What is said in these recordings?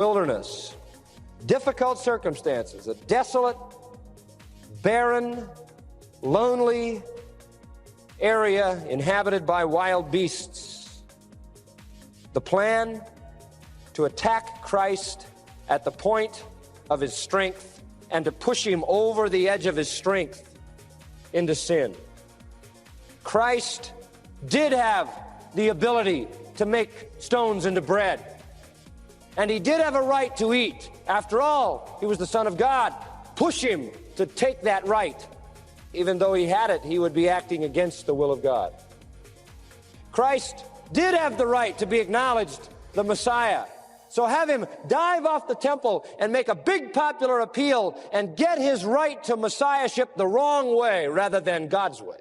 wilderness, difficult circumstances, a desolate, barren, lonely area inhabited by wild beasts. The plan to attack Christ at the point of his strength and to push him over the edge of his strength into sin. Christ did have the ability to make stones into bread. And he did have a right to eat. After all, he was the Son of God. Push him to take that right. Even though he had it, he would be acting against the will of God. Christ did have the right to be acknowledged the Messiah. So have him dive off the temple and make a big popular appeal and get his right to Messiahship the wrong way rather than God's way.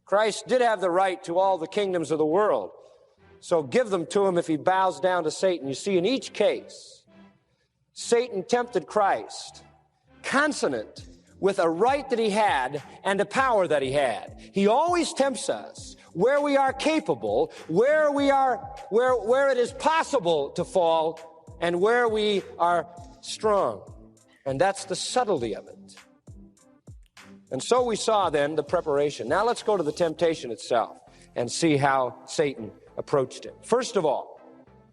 Christ did have the right to all the kingdoms of the world. So give them to him if he bows down to Satan. You see, in each case, Satan tempted Christ consonant with a right that he had and a power that he had. He always tempts us where we are capable, where it is possible to fall, and where we are strong. And that's the subtlety of it. And so we saw then the preparation. Now let's go to the temptation itself and see how Satan approached him. First of all,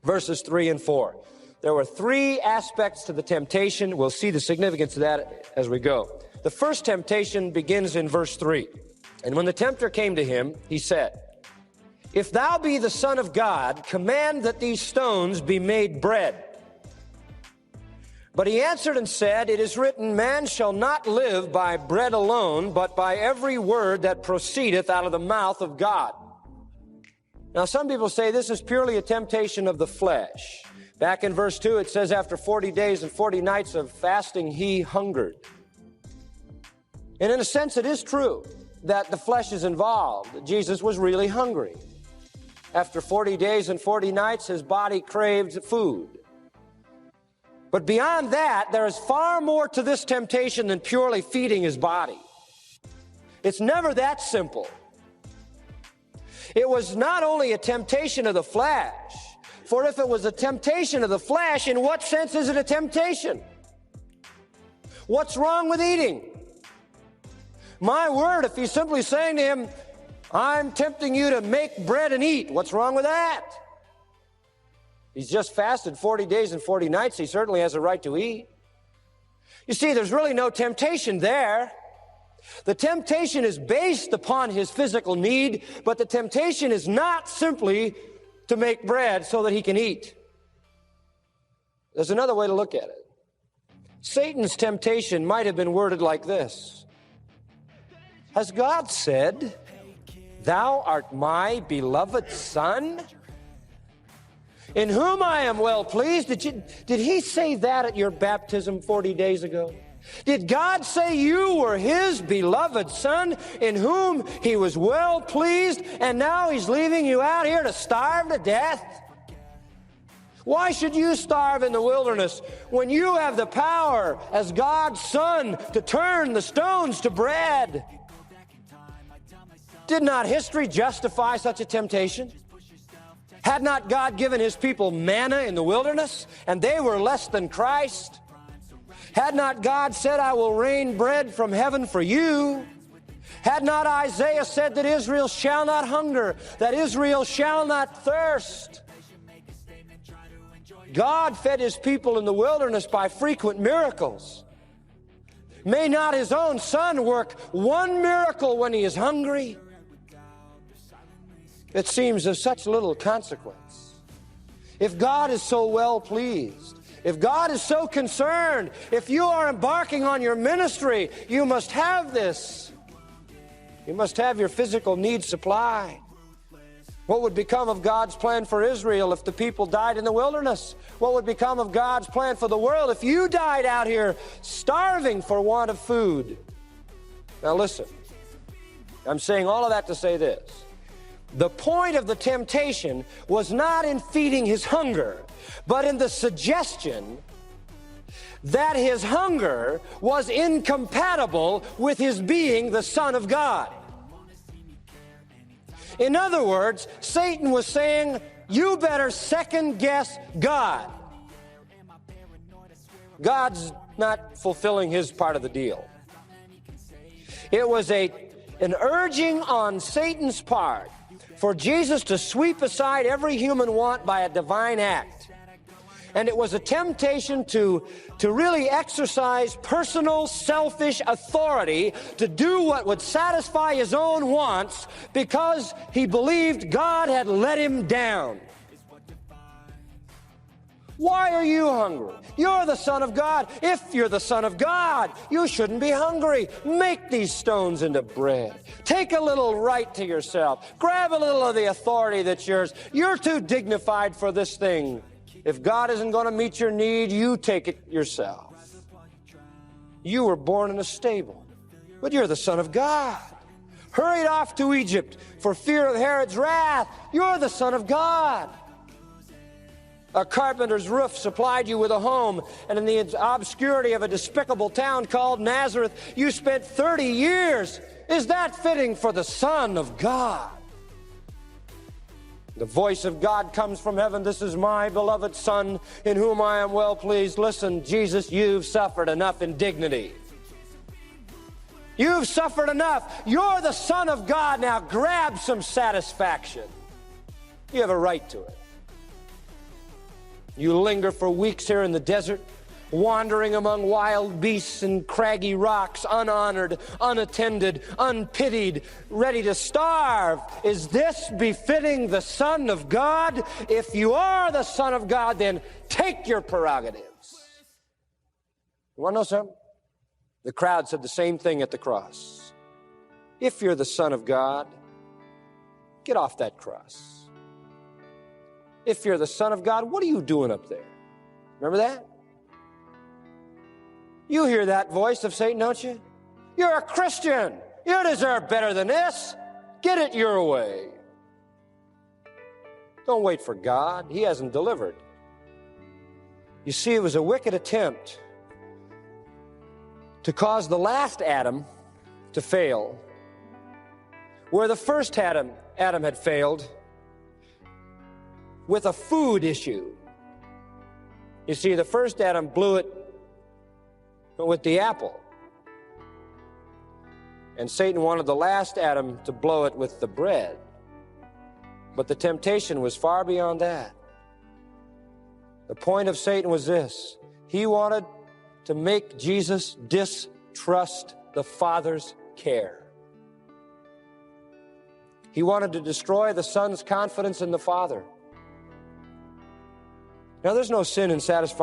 verses 3 and 4. There were three aspects to the temptation. We'll see the significance of that as we go. The first temptation begins in verse 3. And when the tempter came to him, he said, "If thou be the Son of God, command that these stones be made bread." But he answered and said, "It is written, man shall not live by bread alone, but by every word that proceedeth out of the mouth of God." Now, some people say this is purely a temptation of the flesh. Back in verse 2, it says, after 40 days and 40 nights of fasting, he hungered. And in a sense, it is true that the flesh is involved. Jesus was really hungry. After 40 days and 40 nights, his body craved food. But beyond that, there is far more to this temptation than purely feeding his body. It's never that simple. It was not only a temptation of the flesh, for if it was a temptation of the flesh, in what sense is it a temptation? What's wrong with eating? My word, if he's simply saying to him, I'm tempting you to make bread and eat, what's wrong with that? He's just fasted 40 days and 40 nights. He certainly has a right to eat. You see, there's really no temptation there. The temptation is based upon his physical need, but the temptation is not simply to make bread so that he can eat. There's another way to look at it. Satan's temptation might have been worded like this. Has God said, "Thou art my beloved Son, in whom I am well pleased"? Did he say that at your baptism 40 days ago? Did God say you were his beloved Son, in whom he was well pleased, and now he's leaving you out here to starve to death? Why should you starve in the wilderness when you have the power as God's Son to turn the stones to bread? Did not history justify such a temptation? Had not God given his people manna in the wilderness, and they were less than Christ? Had not God said, I will rain bread from heaven for you? Had not Isaiah said that Israel shall not hunger, that Israel shall not thirst? God fed his people in the wilderness by frequent miracles. May not his own Son work one miracle when he is hungry? It seems of such little consequence. If God is so well pleased, if God is so concerned, if you are embarking on your ministry, you must have this. You must have your physical needs supplied. What would become of God's plan for Israel if the people died in the wilderness? What would become of God's plan for the world if you died out here starving for want of food? Now listen, I'm saying all of that to say this. The point of the temptation was not in feeding his hunger, but in the suggestion that his hunger was incompatible with his being the Son of God. In other words, Satan was saying, you better second guess God. God's not fulfilling his part of the deal. It was an urging on Satan's part for Jesus to sweep aside every human want by a divine act. And it was a temptation to really exercise personal, selfish authority to do what would satisfy his own wants because he believed God had let him down. Why are you hungry? You're the Son of God. If you're the Son of God, you shouldn't be hungry. Make these stones into bread. Take a little right to yourself. Grab a little of the authority that's yours. You're too dignified for this thing. If God isn't going to meet your need, you take it yourself. You were born in a stable, but you're the Son of God. Hurried off to Egypt for fear of Herod's wrath. You're the Son of God. A carpenter's roof supplied you with a home, and in the obscurity of a despicable town called Nazareth, you spent 30 years. Is that fitting for the Son of God? The voice of God comes from heaven. This is my beloved Son, in whom I am well pleased. Listen, Jesus, you've suffered enough indignity. You've suffered enough. You're the Son of God. Now grab some satisfaction. You have a right to it. You linger for weeks here in the desert, wandering among wild beasts and craggy rocks, unhonored, unattended, unpitied, ready to starve. Is this befitting the Son of God? If you are the Son of God, then take your prerogatives. You want to know something? The crowd said the same thing at the cross. If you're the Son of God, get off that cross. If you're the Son of God, what are you doing up there? Remember that? You hear that voice of Satan, don't you? You're a Christian. You deserve better than this. Get it your way. Don't wait for God. He hasn't delivered. You see, it was a wicked attempt to cause the last Adam to fail. Where the first Adam had failed with a food issue. You see, the first Adam blew it with the apple. And Satan wanted the last Adam to blow it with the bread. But the temptation was far beyond that. The point of Satan was this: he wanted to make Jesus distrust the Father's care. He wanted to destroy the Son's confidence in the Father. Now, there's no sin in satisfying